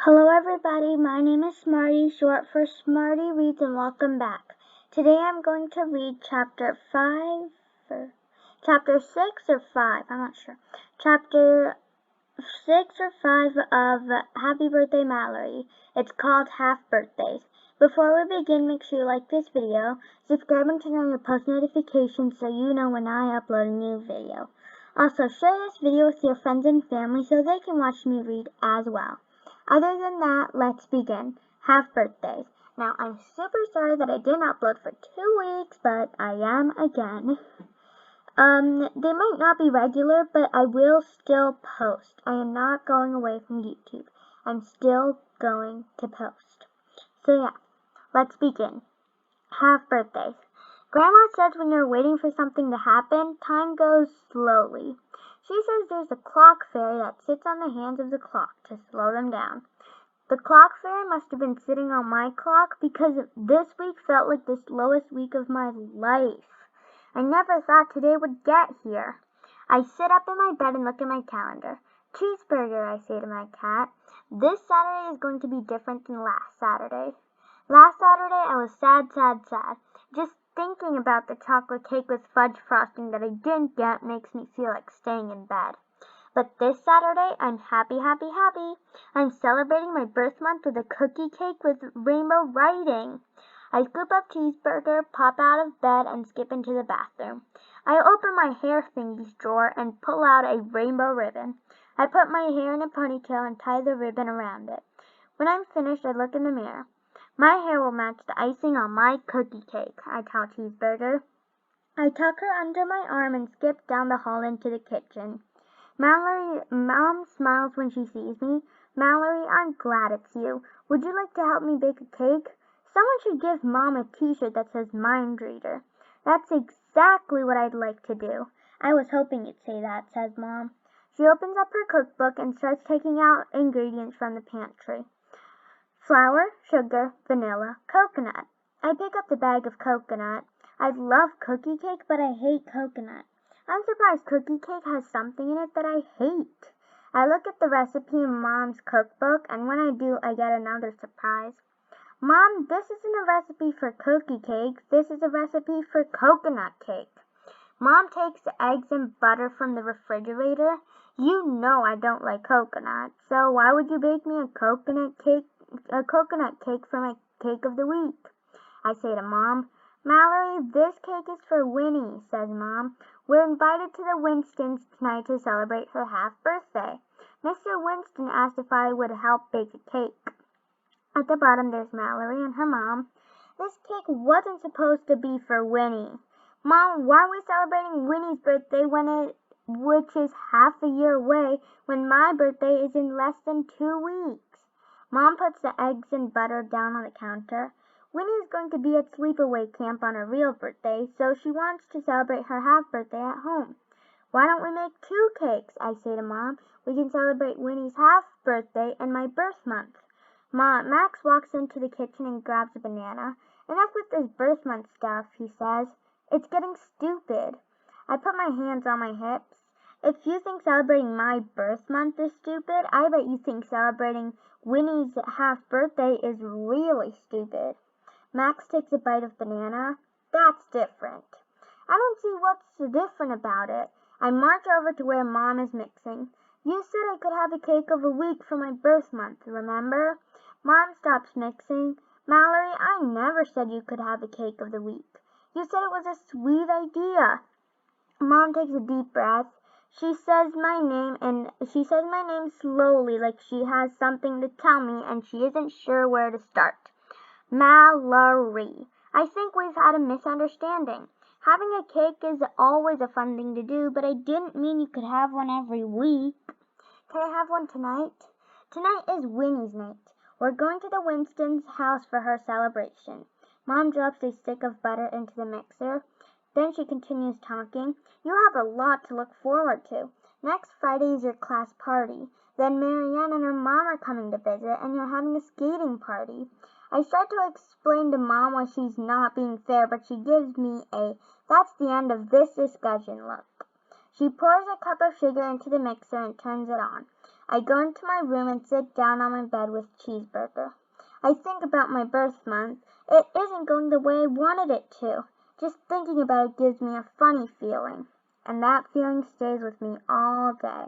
Hello everybody, my name is Smarty, short for Smarty Reads, and welcome back. Today I'm going to read chapter 6 or 5, I'm not sure. Chapter 6 or 5 of Happy Birthday Mallory. It's called Half Birthdays. Before we begin, make sure you like this video, subscribe and turn on your post notifications so you know when I upload a new video. Also, share this video with your friends and family so they can watch me read as well. Other than that, let's begin. Half birthdays. Now, I'm super sorry that I didn't upload for 2 weeks, but I am again. They might not be regular, but I will still post. I am not going away from YouTube. I'm still going to post. So yeah, let's begin. Half birthdays. Grandma says when you're waiting for something to happen, time goes slowly. She says there's a clock fairy that sits on the hands of the clock to slow them down. The clock fairy must have been sitting on my clock because this week felt like the slowest week of my life. I never thought today would get here. I sit up in my bed and look at my calendar. Cheeseburger, I say to my cat. This Saturday is going to be different than last Saturday. Last Saturday I was sad. Just thinking about the chocolate cake with fudge frosting that I didn't get makes me feel like staying in bed. But this Saturday, I'm happy. I'm celebrating my birth month with a cookie cake with rainbow writing. I scoop up cheeseburger, pop out of bed, and skip into the bathroom. I open my hair thingies drawer and pull out a rainbow ribbon. I put my hair in a ponytail and tie the ribbon around it. When I'm finished, I look in the mirror. My hair will match the icing on my cookie cake, I tell Cheeseburger. I tuck her under my arm and skip down the hall into the kitchen. Mom smiles when she sees me. Mallory, I'm glad it's you. Would you like to help me bake a cake? Someone should give Mom a t-shirt that says Mind Reader. That's exactly what I'd like to do. I was hoping you'd say that, says Mom. She opens up her cookbook and starts taking out ingredients from the pantry. Flour, sugar, vanilla, coconut. I pick up the bag of coconut. I love cookie cake, but I hate coconut. I'm surprised cookie cake has something in it that I hate. I look at the recipe in Mom's cookbook, and when I do, I get another surprise. Mom, this isn't a recipe for cookie cake. This is a recipe for coconut cake. Mom takes the eggs and butter from the refrigerator. You know I don't like coconut, so why would you bake me a coconut cake for my cake of the week? I say to Mom. Mallory, this cake is for Winnie, says Mom. We're invited to the Winstons tonight to celebrate her half-birthday. Mr. Winston asked if I would help bake a cake. At the bottom there's Mallory and her mom. This cake wasn't supposed to be for Winnie. Mom, why are we celebrating Winnie's birthday which is half a year away, when my birthday is in less than 2 weeks? Mom puts the eggs and butter down on the counter. Winnie is going to be at sleepaway camp on her real birthday, so she wants to celebrate her half-birthday at home. Why don't we make 2 cakes? I say to Mom. We can celebrate Winnie's half-birthday and my birth month. Max walks into the kitchen and grabs a banana. Enough with this birth month stuff, he says. It's getting stupid. I put my hands on my hips. If you think celebrating my birth month is stupid, I bet you think celebrating Winnie's half-birthday is really stupid. Max takes a bite of banana. That's different. I don't see what's different about it. I march over to where Mom is mixing. You said I could have a cake of a week for my birth month, remember? Mom stops mixing. Mallory, I never said you could have a cake of the week. You said it was a sweet idea. Mom takes a deep breath. She says my name slowly, like she has something to tell me and she isn't sure where to start. Mallory. I think we've had a misunderstanding. Having a cake is always a fun thing to do, but I didn't mean you could have one every week. Can I have one tonight? Tonight is Winnie's night. We're going to the Winston's house for her celebration. Mom drops a stick of butter into the mixer. Then she continues talking. You have a lot to look forward to. Next Friday is your class party. Then Marianne and her mom are coming to visit, and you're having a skating party. I start to explain to Mom why she's not being fair, but she gives me a "that's the end of this discussion" look. She pours a cup of sugar into the mixer and turns it on. I go into my room and sit down on my bed with cheeseburger. I think about my birth month. It isn't going the way I wanted it to. Just thinking about it gives me a funny feeling, and that feeling stays with me all day.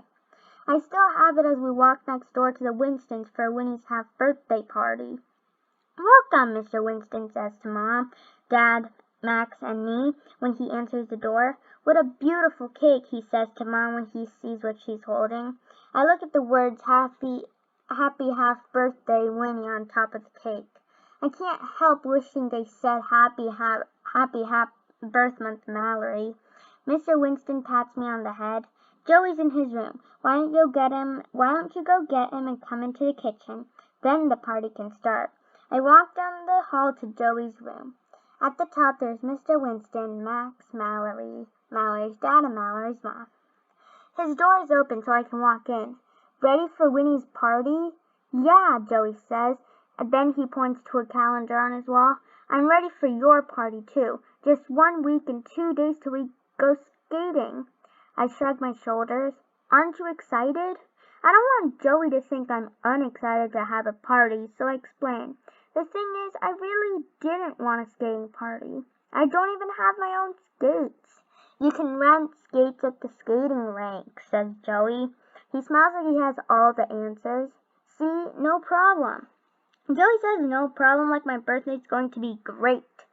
I still have it as we walk next door to the Winstons for Winnie's half-birthday party. "Welcome," Mr. Winston says to Mom, Dad, Max, and me when he answers the door. "What a beautiful cake," he says to Mom when he sees what she's holding. I look at the words Happy Half-Birthday Winnie on top of the cake. I can't help wishing they said Happy Birth Month Mallory. Mr. Winston pats me on the head. "Joey's in his room. Why don't you go get him and come into the kitchen? Then the party can start." I walk down the hall to Joey's room. At the top there's Mr. Winston, Max, Mallory's dad, and Mallory's mom. His door is open so I can walk in. "Ready for Winnie's party?" "Yeah," Joey says, and then he points to a calendar on his wall. "I'm ready for your party too. Just 1 week and 2 days till we go skating." I shrug my shoulders. "Aren't you excited?" I don't want Joey to think I'm unexcited to have a party, so I explain. "The thing is, I really didn't want a skating party. I don't even have my own skates." "You can rent skates at the skating rink," says Joey. He smiles like he has all the answers. "See, no problem." Joey says no problem like my birthday's going to be great.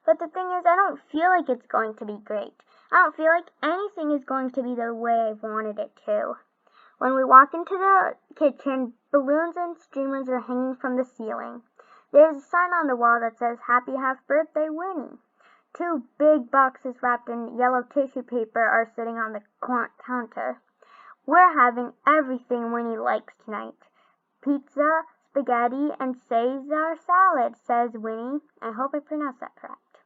But the thing is, I don't feel like it's going to be great. I don't feel like anything is going to be the way I wanted it to. When we walk into the kitchen, balloons and streamers are hanging from the ceiling. There's a sign on the wall that says Happy Half-Birthday Winnie. 2 big boxes wrapped in yellow tissue paper are sitting on the counter. "We're having everything Winnie likes tonight. Pizza, spaghetti, and Caesar salad," says Winnie. I hope I pronounced that correct.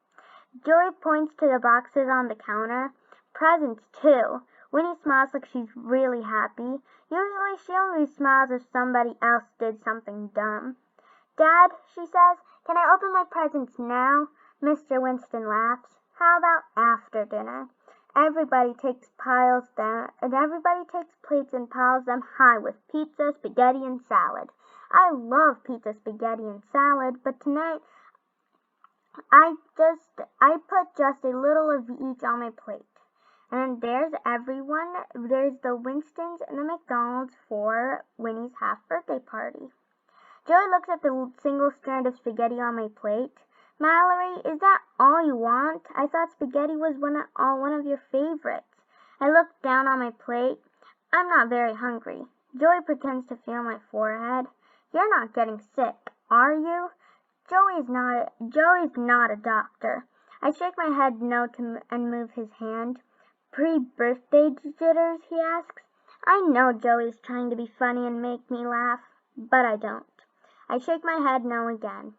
Joey points to the boxes on the counter. "Presents, too." Winnie smiles like she's really happy. Usually she only smiles if somebody else did something dumb. "Dad," she says, "can I open my presents now?" Mr. Winston laughs. "How about after dinner?" Everybody takes plates and piles them high with pizza, spaghetti, and salad. I love pizza, spaghetti, and salad, but tonight I put just a little of each on my plate. And there's everyone. There's the Winstons and the McDonald's for Winnie's half-birthday party. Joey looks at the single strand of spaghetti on my plate. "Mallory, is that all you want? I thought spaghetti was one of your favorites." I look down on my plate. I'm not very hungry. Joey pretends to feel my forehead. "You're not getting sick, are you?" Joey's not a doctor. I shake my head no and move his hand. "Pre-birthday jitters?" he asks. I know Joey's trying to be funny and make me laugh, but I don't. I shake my head no again.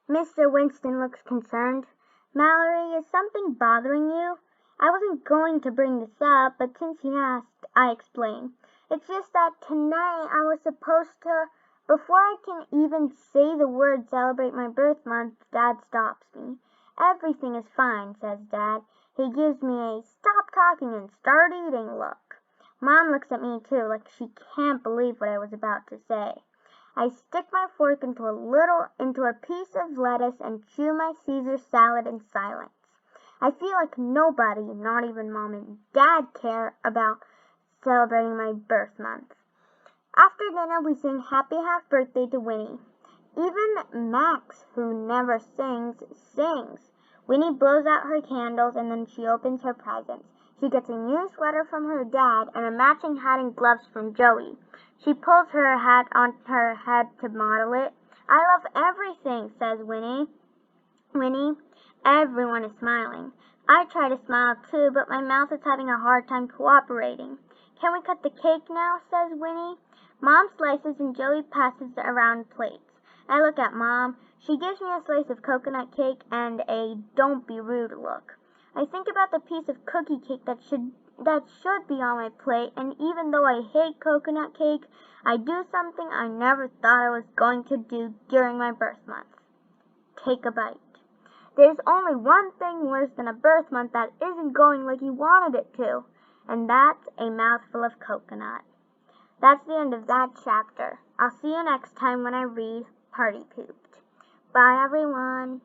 Mr. Winston looks concerned. "Mallory, is something bothering you?" I wasn't going to bring this up, but since he asked, I explain. "It's just that tonight I was supposed to—" Before I can even say the word celebrate my birth month, Dad stops me. "Everything is fine," says Dad. He gives me a stop talking and start eating look. Mom looks at me too, like she can't believe what I was about to say. I stick my fork into a piece of lettuce and chew my Caesar salad in silence. I feel like nobody, not even Mom and Dad, care about celebrating my birth month. After dinner we sing Happy Half-Birthday to Winnie. Even Max, who never sings, sings. Winnie blows out her candles and then she opens her presents. She gets a new sweater from her dad and a matching hat and gloves from Joey. She pulls her hat on her head to model it. "I love everything," says Winnie. Everyone is smiling. I try to smile too, but my mouth is having a hard time cooperating. "Can we cut the cake now?" says Winnie. Mom slices and Joey passes around plates. I look at Mom. She gives me a slice of coconut cake and a "don't be rude" look. I think about the piece of cookie cake that should be on my plate, and even though I hate coconut cake, I do something I never thought I was going to do during my birth month. Take a bite. There's only one thing worse than a birth month that isn't going like you wanted it to, and that's a mouthful of coconut. That's the end of that chapter. I'll see you next time when I read Party Pooped. Bye, everyone.